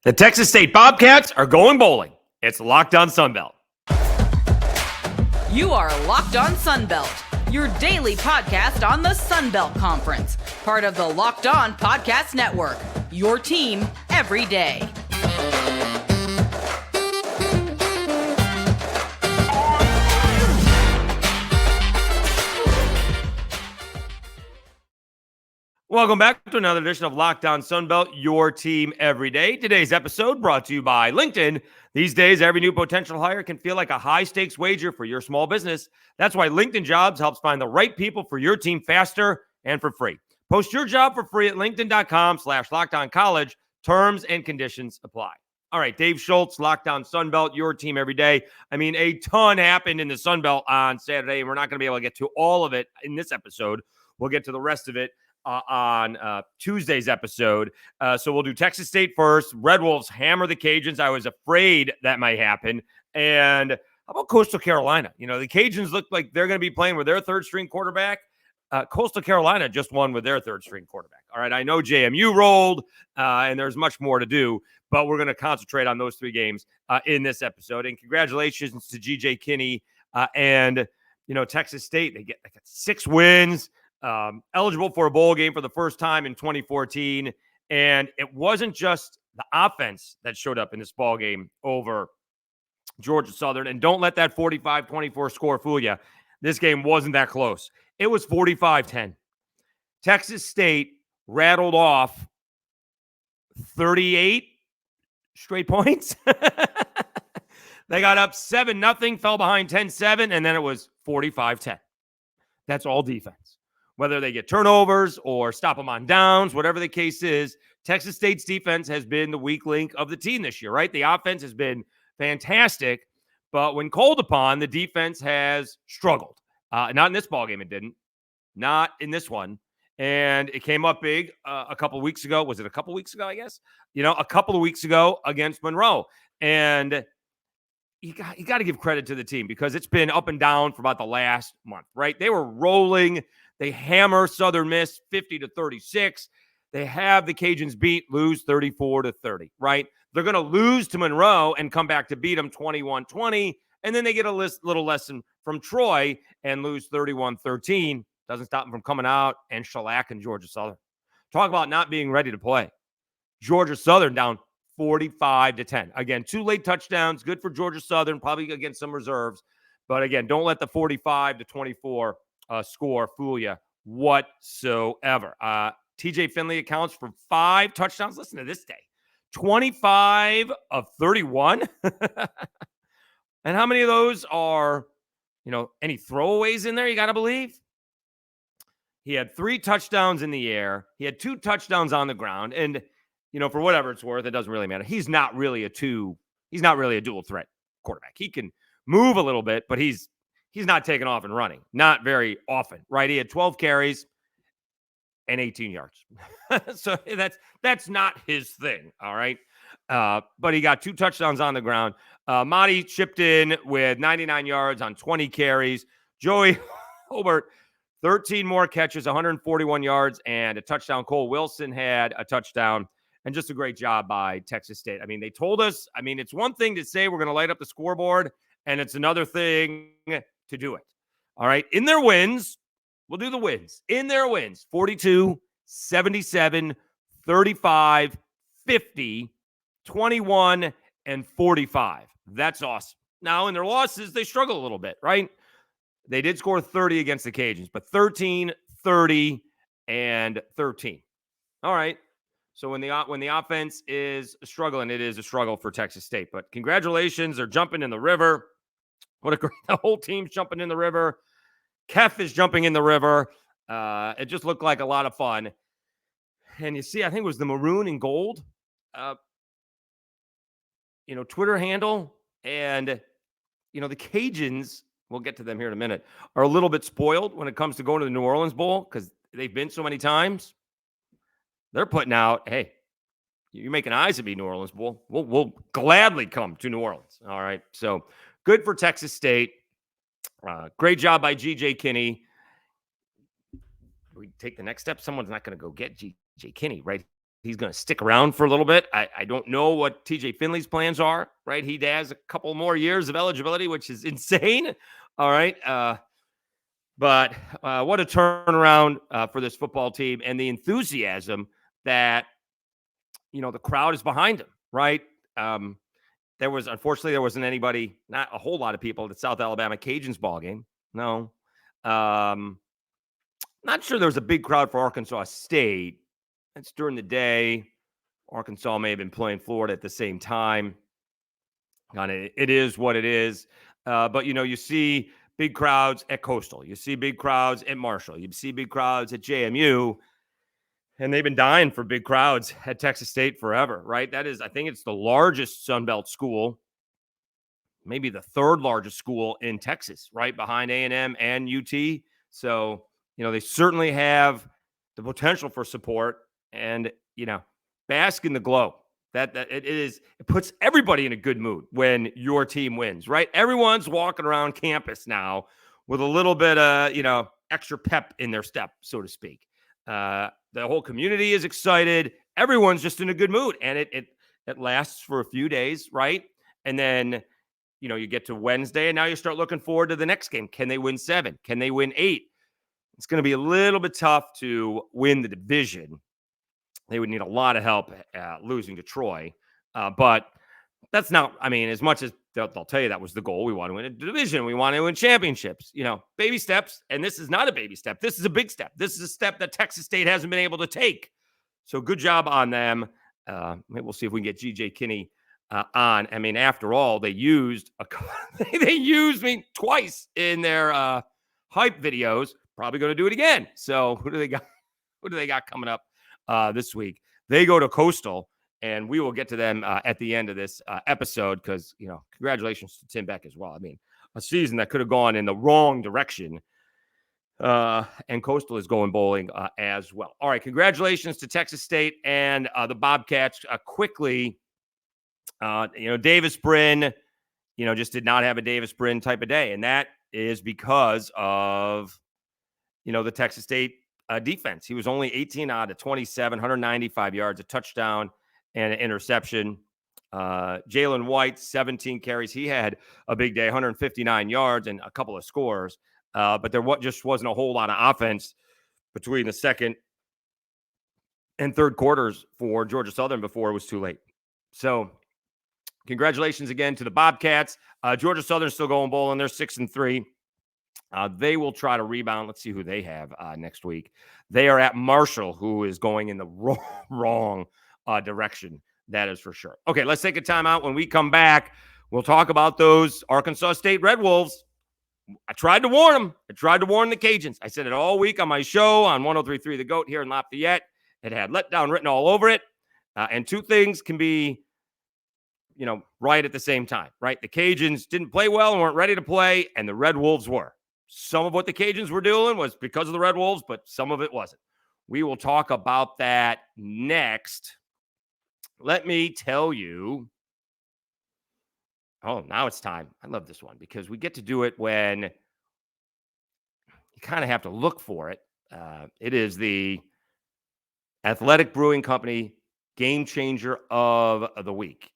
The Texas State Bobcats are going bowling. It's Locked On Sunbelt. You are Locked On Sunbelt, your daily podcast on the Sunbelt Conference, part of the Locked On Podcast Network, your team every day. Welcome back to another edition of Locked On Sunbelt, your team every day. Today's episode brought to you by LinkedIn. These days, every new potential hire can feel like a high-stakes wager for your small business. That's why LinkedIn Jobs helps find the right people for your team faster and for free. Post your job for free at linkedin.com/LockedOnCollege. Terms and conditions apply. All right, Dave Schultz, Locked On Sunbelt, your team every day. I mean, a ton happened in the Sunbelt on Saturday, and we're not going to be able to get to all of it in this episode. We'll get to the rest of it on Tuesday's episode. So we'll do Texas State first. Red Wolves hammer the Cajuns. I was afraid that might happen. And how about Coastal Carolina? You know, the Cajuns look like they're going to be playing with their third-string quarterback. Coastal Carolina just won with their third-string quarterback. All right, I know JMU rolled, and there's much more to do, but we're going to concentrate on those three games in this episode. And congratulations to G.J. Kinney and, you know, Texas State. They got 6 wins. Eligible for a bowl game for the first time in 2014. And it wasn't just the offense that showed up in this ball game over Georgia Southern. And don't let that 45-24 score fool you. This game wasn't that close. It was 45-10. Texas State rattled off 38 straight points. They got up 7-0, fell behind 10-7, and then it was 45-10. That's all defense. Whether they get turnovers or stop them on downs, whatever the case is, Texas State's defense has been the weak link of the team this year, right? The offense has been fantastic, but when called upon, the defense has struggled. Not in this ballgame, it didn't. Not in this one. And it came up big a couple of weeks ago. Was it a couple of weeks ago, I guess? You know, a couple of weeks ago against Monroe. And you got to give credit to the team because it's been up and down for about the last month, right? They were rolling. They hammer Southern Miss 50-36. They have the Cajuns beat, lose 34-30, right? They're going to lose to Monroe and come back to beat them 21-20. And then they get a little lesson from Troy and lose 31-13. Doesn't stop them from coming out and shellacking Georgia Southern. Talk about not being ready to play. Georgia Southern down 45-10. Again, 2 late touchdowns. Good for Georgia Southern, probably against some reserves. But again, don't let the 45-24 score fool you whatsoever. TJ Finley accounts for 5 touchdowns. Listen to this day. 25 of 31. And how many of those are, you know, any throwaways in there, you got to believe? He had 3 touchdowns in the air. He had 2 touchdowns on the ground. And, you know, for whatever it's worth, it doesn't really matter. He's not really a dual threat quarterback. He can move a little bit, but he's not taking off and running. Not very often, right? He had 12 carries and 18 yards. So that's not his thing, all right? But he got 2 touchdowns on the ground. Monty chipped in with 99 yards on 20 carries. Joey Hobart, 13 more catches, 141 yards, and a touchdown. Cole Wilson had a touchdown. And just a great job by Texas State. I mean, they told us, it's one thing to say we're going to light up the scoreboard, and it's another thing to do it. All right. In their wins, we'll do the wins. In their wins, 42, 77, 35, 50, 21, and 45. That's awesome. Now, in their losses, they struggle a little bit, right? They did score 30 against the Cajuns, but 13, 30, and 13. All right. So when the offense is struggling, it is a struggle for Texas State. But congratulations. They're jumping in the river. The whole team's jumping in the river. Kef is jumping in the river. It just looked like a lot of fun. And you see, I think it was the maroon and gold, Twitter handle. And, the Cajuns, we'll get to them here in a minute, are a little bit spoiled when it comes to going to the New Orleans Bowl because they've been so many times. They're putting out, hey, you're making eyes at me, New Orleans Bowl. We'll gladly come to New Orleans. All right. So good for Texas State. Great job by G.J. Kinney. We take the next step. Someone's not going to go get G.J. Kinney, right? he's going to stick around for a little bit. I don't know what TJ Finley's plans are, right? He has a couple more years of eligibility, which is insane. All right. But what a turnaround for this football team, and the enthusiasm that, the crowd is behind him, right? Unfortunately, there wasn't anybody, not a whole lot of people at the South Alabama Cajuns ball game. No. Not sure there was a big crowd for Arkansas State. It's during the day. Arkansas may have been playing Florida at the same time. It is what it is. But, you see big crowds at Coastal. You see big crowds at Marshall. You see big crowds at JMU. And they've been dying for big crowds at Texas State forever, right? I think it's the largest Sun Belt school, maybe the third largest school in Texas, right behind A&M and UT. So, they certainly have the potential for support, and, bask in the glow. It puts everybody in a good mood when your team wins, right? Everyone's walking around campus now with a little bit of, extra pep in their step, so to speak. The whole community is excited. Everyone's just in a good mood, and it lasts for a few days, right? And then, you get to Wednesday, and now you start looking forward to the next game. Can they win 7? Can they win 8? It's going to be a little bit tough to win the division. They would need a lot of help losing to Troy. But that's not, as much as they'll tell you that was the goal. We want to win a division. We want to win championships, baby steps. And this is not a baby step. This is a big step. This is a step that Texas State hasn't been able to take. So good job on them. Maybe we'll see if we can get GJ Kinney on. After all, they used me twice in their hype videos. Probably going to do it again. So who do they got? Who do they got coming up this week? They go to Coastal, and we will get to them at the end of this episode because, congratulations to Tim Beck as well. A season that could have gone in the wrong direction, and Coastal is going bowling as well. All right, congratulations to Texas State and the Bobcats. Quickly, Davis Brin, just did not have a Davis Brin type of day, and that is because of, the Texas State defense. He was only 18 out of 27, 195 yards, a touchdown, and an interception. Jalen White, 17 carries. He had a big day, 159 yards and a couple of scores. But there just wasn't a whole lot of offense between the second and third quarters for Georgia Southern before it was too late. So congratulations again to the Bobcats. Georgia Southern still going bowling. They're 6-3. They will try to rebound. Let's see who they have next week. They are at Marshall, who is going in the wrong direction. That is for sure. Okay, let's take a timeout. When we come back, we'll talk about those Arkansas State Red Wolves. I tried to warn them. I tried to warn the Cajuns. I said it all week on my show on 103.3 The Goat here in Lafayette. It had letdown written all over it. And two things can be, right at the same time, right? The Cajuns didn't play well and weren't ready to play, and the Red Wolves were. Some of what the Cajuns were doing was because of the Red Wolves, but some of it wasn't. We will talk about that next. Let me tell you. Oh, now it's time. I love this one because we get to do it when you kind of have to look for it. It is the Athletic Brewing Company Game Changer of the Week.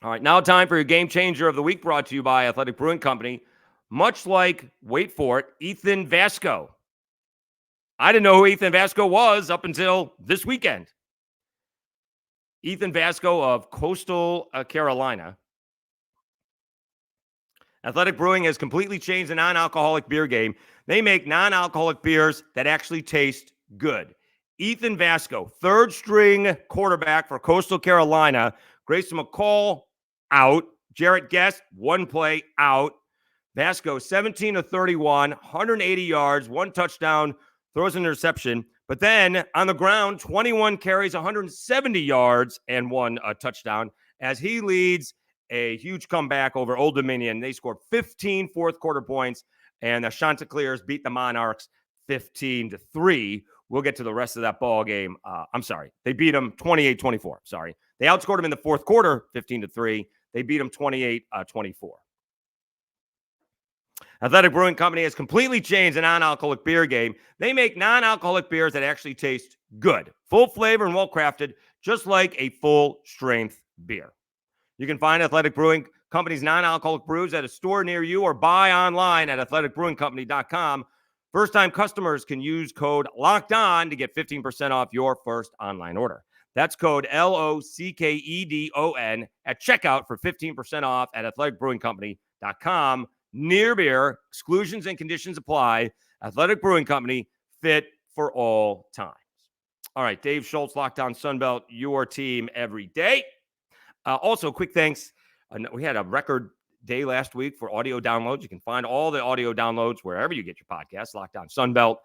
All right, now time for your Game Changer of the Week, brought to you by Athletic Brewing Company. Much like, wait for it, Ethan Vasko. I didn't know who Ethan Vasko was up until this weekend. Ethan Vasko of Coastal Carolina. Athletic Brewing has completely changed the non-alcoholic beer game. They make non-alcoholic beers that actually taste good. Ethan Vasko, third-string quarterback for Coastal Carolina. Grayson McCall, out. Jarrett Guest, one play, out. Vasko, 17 of 31, 180 yards, one touchdown, throws an interception. But then on the ground, 21 carries, 170 yards, and one touchdown as he leads a huge comeback over Old Dominion. They scored 15 fourth-quarter points, and the Chanticleers beat the Monarchs 15-3. We'll get to the rest of that ball game. I'm sorry. They beat them 28-24. Sorry. They outscored them in the fourth quarter, 15-3. They beat them 28-24. Athletic Brewing Company has completely changed the non-alcoholic beer game. They make non-alcoholic beers that actually taste good, full flavor and well-crafted, just like a full-strength beer. You can find Athletic Brewing Company's non-alcoholic brews at a store near you or buy online at athleticbrewingcompany.com. First-time customers can use code LOCKEDON to get 15% off your first online order. That's code LOCKEDON at checkout for 15% off at athleticbrewingcompany.com. Near beer, exclusions and conditions apply. Athletic Brewing Company, fit for all times. All right, Dave Schultz, Locked On Sunbelt, your team every day. Also, quick thanks. We had a record day last week for audio downloads. You can find all the audio downloads wherever you get your podcasts. Locked On Sunbelt.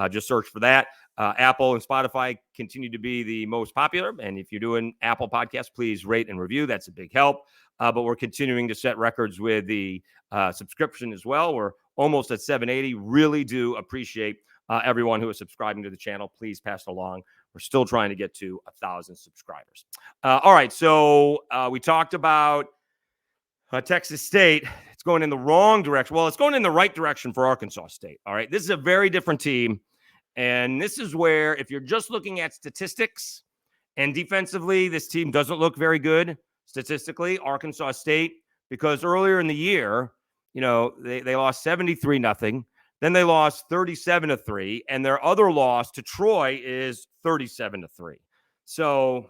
Just search for that. Apple and Spotify continue to be the most popular. And if you're doing Apple Podcasts, please rate and review. That's a big help. But we're continuing to set records with the subscription as well. We're almost at 780. Really do appreciate everyone who is subscribing to the channel. Please pass it along. We're still trying to get to 1,000 subscribers. All right, so we talked about Texas State. It's going in the wrong direction. Well, it's going in the right direction for Arkansas State. All right, this is a very different team. And this is where, if you're just looking at statistics and defensively, this team doesn't look very good statistically, Arkansas State, because earlier in the year, you know, they lost 73-0. Then they lost 37-3, and their other loss to Troy is 37-3. So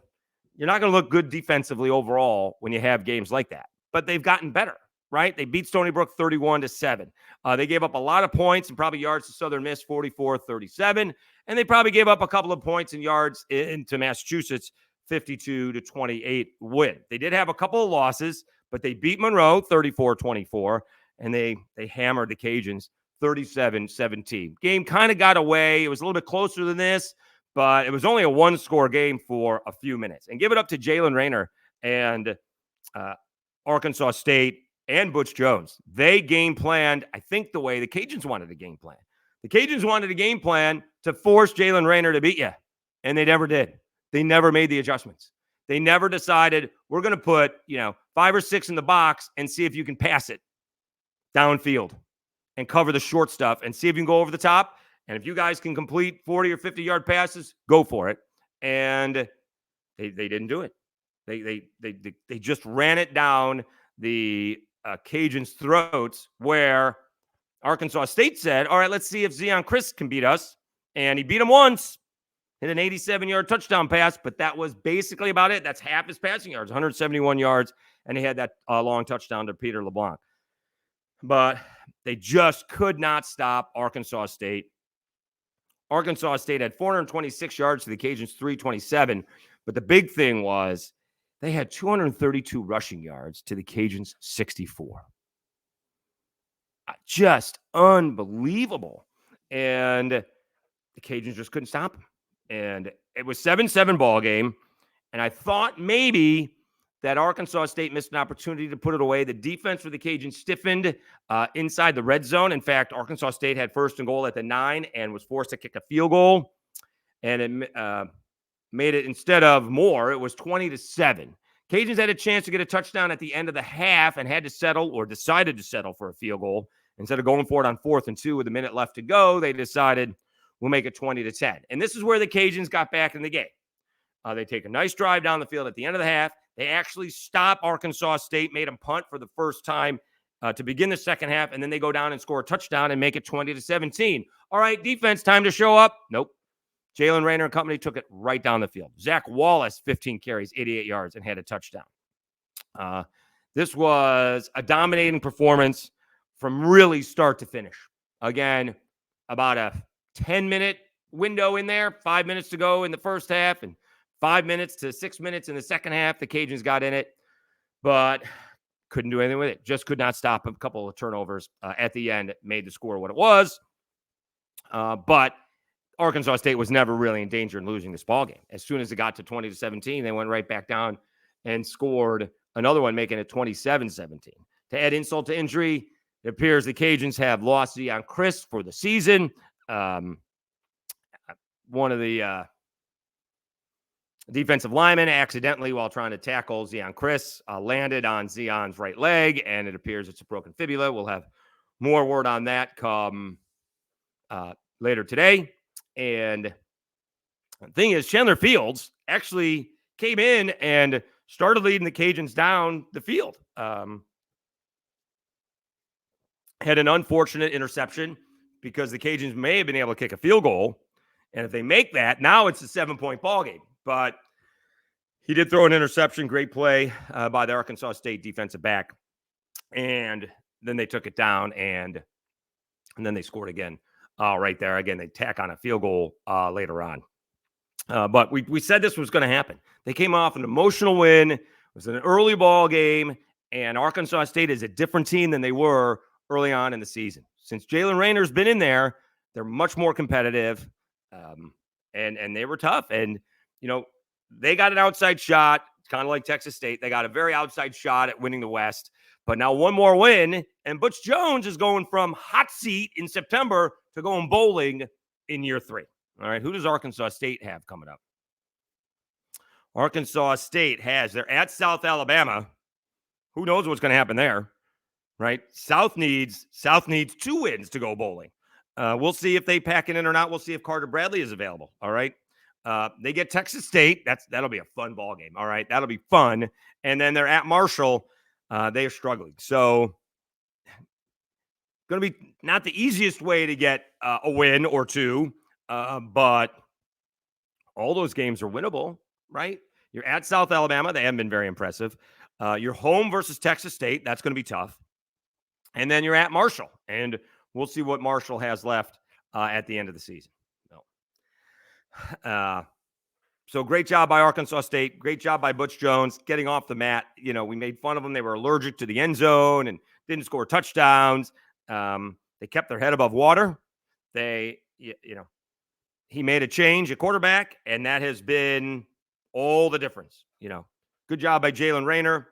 you're not going to look good defensively overall when you have games like that. But they've gotten better, right? They beat Stony Brook 31-7. They gave up a lot of points and probably yards to Southern Miss, 44-37. And they probably gave up a couple of points and yards into Massachusetts, 52-28 win. They did have a couple of losses, but they beat Monroe 34-24, and they hammered the Cajuns 37-17. Game kind of got away. It was a little bit closer than this, but it was only a one-score game for a few minutes. And give it up to Jalen Rayner and Arkansas State and Butch Jones. They game planned, I think, the way the Cajuns wanted a game plan. The Cajuns wanted a game plan to force Jalen Rayner to beat you, and they never did. They never made the adjustments. They never decided, we're going to put, 5 or 6 in the box and see if you can pass it downfield and cover the short stuff and see if you can go over the top. And if you guys can complete 40 or 50-yard passes, go for it. And they didn't do it. They just ran it down the Cajuns' throats, where Arkansas State said, all right, let's see if Zion Chris can beat us. And he beat him once, hit an 87-yard touchdown pass, but that was basically about it. That's half his passing yards, 171 yards, and he had that long touchdown to Peter LeBlanc. But they just could not stop Arkansas State. Arkansas State had 426 yards to the Cajuns, 327. But the big thing was they had 232 rushing yards to the Cajuns, 64. Just unbelievable. And the Cajuns just couldn't stop them. And it was 7-7 ball game. And I thought maybe that Arkansas State missed an opportunity to put it away. The defense for the Cajuns stiffened inside the red zone. In fact, Arkansas State had first and goal at the 9 and was forced to kick a field goal. And it made it, instead of more, it was 20-7. Cajuns had a chance to get a touchdown at the end of the half and had to settle, or decided to settle, for a field goal. Instead of going for it on 4th and 2 with a minute left to go, they decided, we'll make it 20-10. And this is where the Cajuns got back in the game. They take a nice drive down the field at the end of the half. They actually stop Arkansas State, made them punt for the first time to begin the second half, and then they go down and score a touchdown and make it 20-17. All right, defense, time to show up. Nope. Jalen Rayner and company took it right down the field. Zach Wallace, 15 carries, 88 yards, and had a touchdown. This was a dominating performance from really start to finish. Again, about a 10-minute window in there, 5 minutes to go in the first half, and 5 minutes to 6 minutes in the second half. The Cajuns got in it, but couldn't do anything with it. Just could not stop. A couple of turnovers at the end made the score what it was. But Arkansas State was never really in danger in losing this ball game. As soon as it got to 20-17, they went right back down and scored another one, making it 27-17. To add insult to injury, it appears the Cajuns have lost Zion Chris for the season. One of the defensive linemen accidentally, while trying to tackle Zion Chris, landed on Zion's right leg, and it appears it's a broken fibula. We'll have more word on that come later today. And the thing is, Chandler Fields actually came in and started leading the Cajuns down the field. Had an unfortunate interception because the Cajuns may have been able to kick a field goal. And if they make that, now it's a 7-point ball game. But he did throw an interception. Great play by the Arkansas State defensive back. And then they took it down, and then they scored again right there. Again, they tack on a field goal later on. But we said this was going to happen. They came off an emotional win. It was an early ball game, and Arkansas State is a different team than they were early on in the season. Since Jalen Raynor's been in there, they're much more competitive, and they were tough. And, you know, they got an outside shot, kind of like Texas State. They got a very outside shot at winning the West. But now one more win, and Butch Jones is going from hot seat in September to going bowling in year 3. All right, who does Arkansas State have coming up? Arkansas State they're at South Alabama. Who knows what's going to happen there, right? South needs 2 wins to go bowling. We'll see if they pack it in or not. We'll see if Carter Bradley is available. All right. They get Texas State. That'll be a fun ball game. All right, that'll be fun. And then they're at Marshall. They are struggling. So going to be not the easiest way to get a win or 2, but all those games are winnable, right? You're at South Alabama. They haven't been very impressive. You're home versus Texas State. That's going to be tough. And then you're at Marshall. And we'll see what Marshall has left at the end of the season. So great job by Arkansas State. Great job by Butch Jones getting off the mat. You know, we made fun of them. They were allergic to the end zone and didn't score touchdowns. They kept their head above water. He made a change at quarterback, and that has been all the difference. You know, good job by Jalen Rayner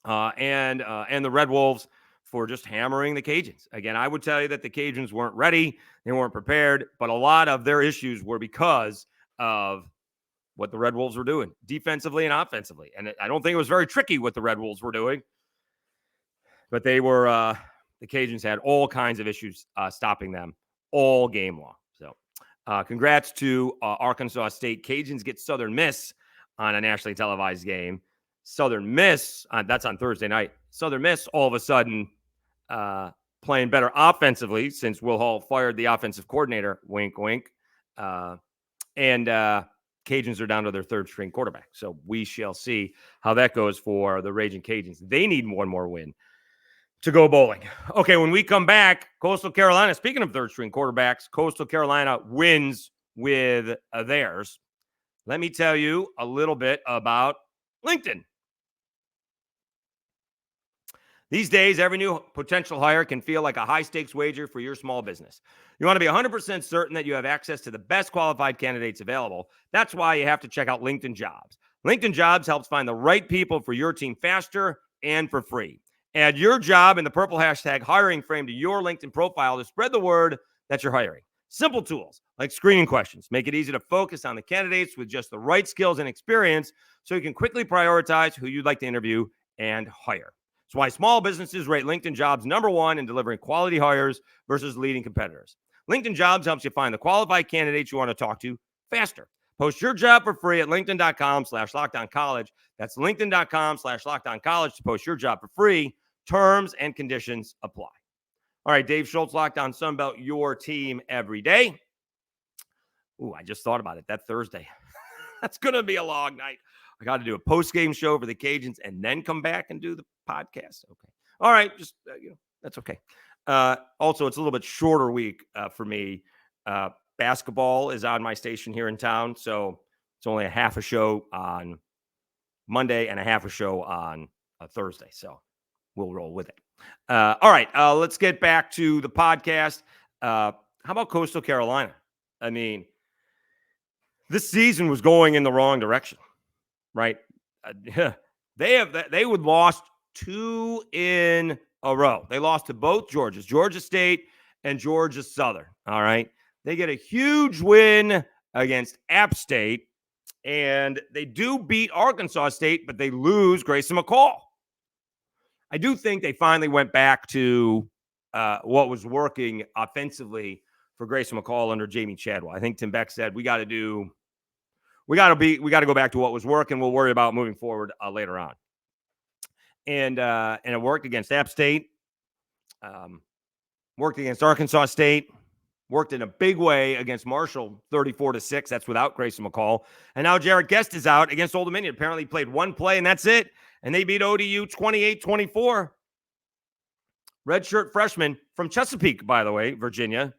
and the Red Wolves for just hammering the Cajuns. Again, I would tell you that the Cajuns weren't ready. They weren't prepared, but a lot of their issues were because of what the Red Wolves were doing defensively and offensively. And I don't think it was very tricky what the Red Wolves were doing, but they were, the Cajuns had all kinds of issues stopping them all game long. So congrats to Arkansas State. Cajuns get Southern Miss on a nationally televised game. Southern Miss, that's on Thursday night. Southern Miss all of a sudden playing better offensively since Will Hall fired the offensive coordinator, wink, wink. And Cajuns are down to their 3rd-string quarterback. So we shall see how that goes for the Ragin' Cajuns. They need one more win to go bowling. Okay, when we come back, Coastal Carolina, speaking of 3rd-string quarterbacks, Coastal Carolina wins with theirs. Let me tell you a little bit about LinkedIn. These days, every new potential hire can feel like a high-stakes wager for your small business. You want to be 100% certain that you have access to the best qualified candidates available. That's why you have to check out LinkedIn Jobs. LinkedIn Jobs helps find the right people for your team faster and for free. Add your job in the purple hashtag hiring frame to your LinkedIn profile to spread the word that you're hiring. Simple tools like screening questions make it easy to focus on the candidates with just the right skills and experience so you can quickly prioritize who you'd like to interview and hire. It's why small businesses rate LinkedIn Jobs number 1 in delivering quality hires versus leading competitors. LinkedIn Jobs helps you find the qualified candidates you want to talk to faster. Post your job for free at linkedin.com/LockedOnCollege. That's linkedin.com/LockedOnCollege to post your job for free. Terms and conditions apply. All right, Dave Schultz, Locked On Sunbelt, your team every day. Ooh, I just thought about it. That Thursday. That's going to be a long night. I got to do a post-game show for the Cajuns and then come back and do the podcast. Okay. All right. Just, that's okay. Also, it's a little bit shorter week for me. Basketball is on my station here in town. So it's only a half a show on Monday and a half a show on Thursday. So we'll roll with it. All right. Let's get back to the podcast. How about Coastal Carolina? I mean, this season was going in the wrong direction. Right. They would lost 2 in a row. They lost to both Georgias, Georgia State and Georgia Southern. All right. They get a huge win against App State, and they do beat Arkansas State, but they lose Grayson McCall. I do think they finally went back to what was working offensively for Grayson McCall under Jamie Chadwell. I think Tim Beck said we got to go back to what was working. We'll worry about moving forward later on. And it worked against App State, worked against Arkansas State, worked in a big way against Marshall, 34-6. That's without Grayson McCall. And now Jarrett Guest is out against Old Dominion. Apparently played one play, and that's it. And they beat ODU 28-24. Redshirt freshman from Chesapeake, by the way, Virginia,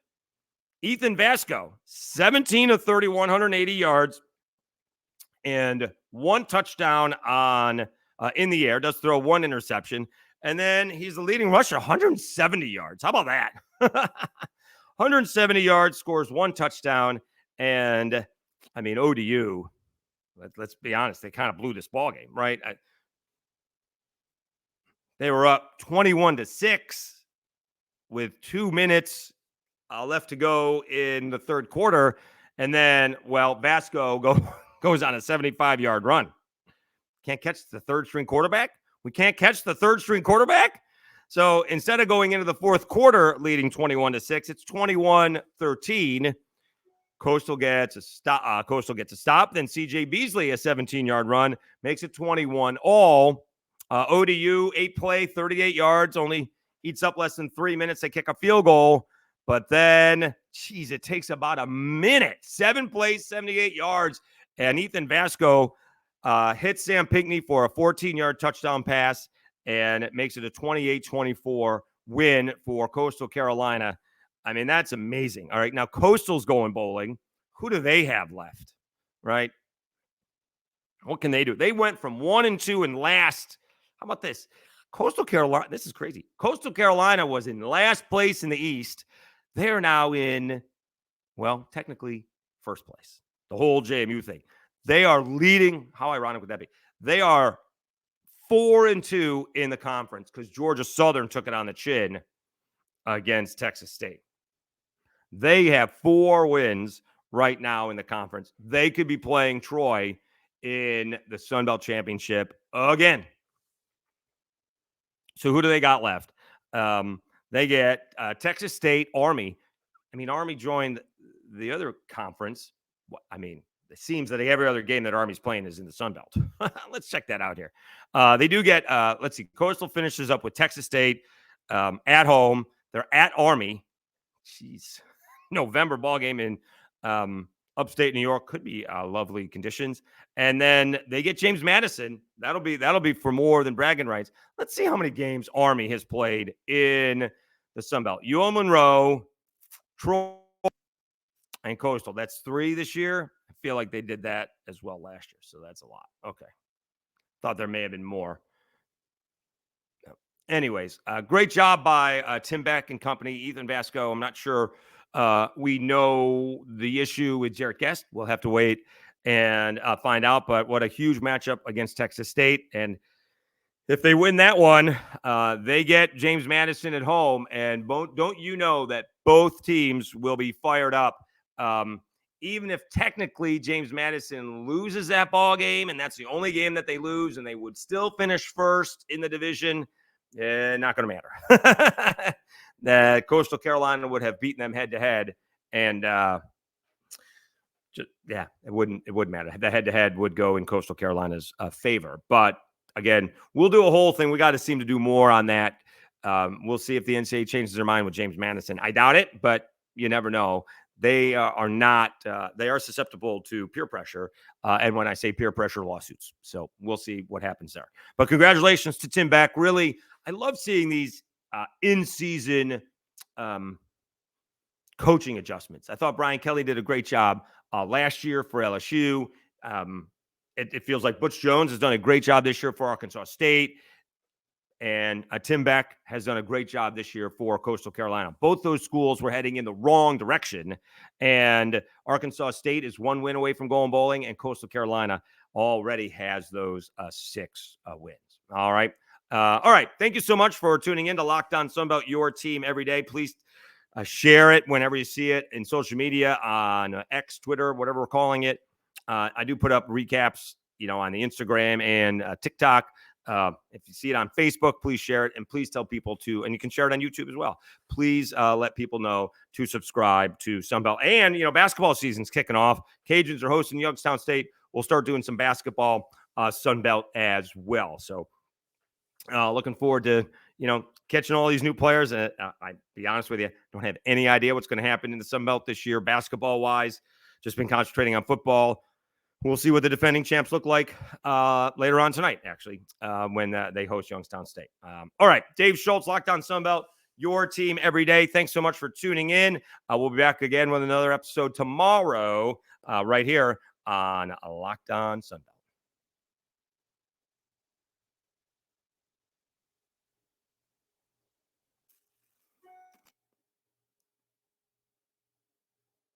Ethan Vasko, 17 of 30, 180 yards, and one touchdown on in the air. Does throw one interception. And then he's the leading rusher, 170 yards. How about that? 170 yards, scores one touchdown. And, I mean, ODU, let's be honest, they kind of blew this ball game, right? They were up 21-6 with 2 minutes left to go in the third quarter. And then, Vasko goes on a 75-yard run. Can't catch the third-string quarterback? We can't catch the third-string quarterback? So instead of going into the fourth quarter leading 21-6, it's 21-13. Coastal gets a stop. Then C.J. Beasley, a 17-yard run, makes it 21-all. ODU, 8-play, 38 yards, only eats up less than 3 minutes. They kick a field goal. But then, it takes about a minute. 7 plays, 78 yards. And Ethan Vasko hits Sam Pinckney for a 14-yard touchdown pass, and it makes it a 28-24 win for Coastal Carolina. I mean, that's amazing. All right, now Coastal's going bowling. Who do they have left, right? What can they do? They went from 1-2 in last. How about this? Coastal Carolina, this is crazy. Coastal Carolina was in last place in the East. They're now in, technically first place. The whole JMU thing. They are leading. How ironic would that be? They are 4-2 in the conference because Georgia Southern took it on the chin against Texas State. They have 4 wins right now in the conference. They could be playing Troy in the Sun Belt Championship again. So who do they got left? They get Texas State, Army. I mean, Army joined the other conference. It seems that every other game that Army's playing is in the Sun Belt. Let's check that out here. They do get, Coastal finishes up with Texas State at home. They're at Army. Jeez. November ball game in upstate New York. Could be lovely conditions. And then they get James Madison. That'll be for more than bragging rights. Let's see how many games Army has played in the Sun Belt. UL Monroe, Troy, and Coastal. That's 3 this year. I feel like they did that as well last year, so that's a lot. Okay. Thought there may have been more. Anyways, great job by Tim Beck and company, Ethan Vasko. I'm not sure we know the issue with Jarrett Guest. We'll have to wait and find out, but what a huge matchup against Texas State. And if they win that one, they get James Madison at home. And don't you know that both teams will be fired up? Even if technically James Madison loses that ball game, and that's the only game that they lose, and they would still finish first in the division, not going to matter. That Coastal Carolina would have beaten them head-to-head, and it wouldn't matter. The head-to-head would go in Coastal Carolina's favor. But again, we'll do a whole thing. We got to seem to do more on that. We'll see if the NCAA changes their mind with James Madison. I doubt it, but you never know. They are not. They are susceptible to peer pressure, and when I say peer pressure, lawsuits. So we'll see what happens there. But congratulations to Tim Beck. Really, I love seeing these in-season coaching adjustments. I thought Brian Kelly did a great job last year for LSU. It feels like Butch Jones has done a great job this year for Arkansas State. And Tim Beck has done a great job this year for Coastal Carolina. Both those schools were heading in the wrong direction. And Arkansas State is 1 win away from going bowling, and Coastal Carolina already has those 6 wins. All right. All right. Thank you so much for tuning in to Locked On Sunbelt, your team every day. Please share it whenever you see it in social media, on X, Twitter, whatever we're calling it. I do put up recaps, on the Instagram and TikTok. If you see it on Facebook, please share it, and please tell people to, and you can share it on YouTube as well. Please let people know to subscribe to Sunbelt. And, basketball season's kicking off. Cajuns are hosting Youngstown State. We'll start doing some basketball Sunbelt as well. So looking forward to, catching all these new players. I be honest with you, don't have any idea what's going to happen in the Sunbelt this year, basketball-wise. Just been concentrating on football. We'll see what the defending champs look like later on tonight, actually, when they host Youngstown State. All right, Dave Schultz, Locked On Sunbelt, your team every day. Thanks so much for tuning in. We'll be back again with another episode tomorrow right here on Locked On Sunbelt.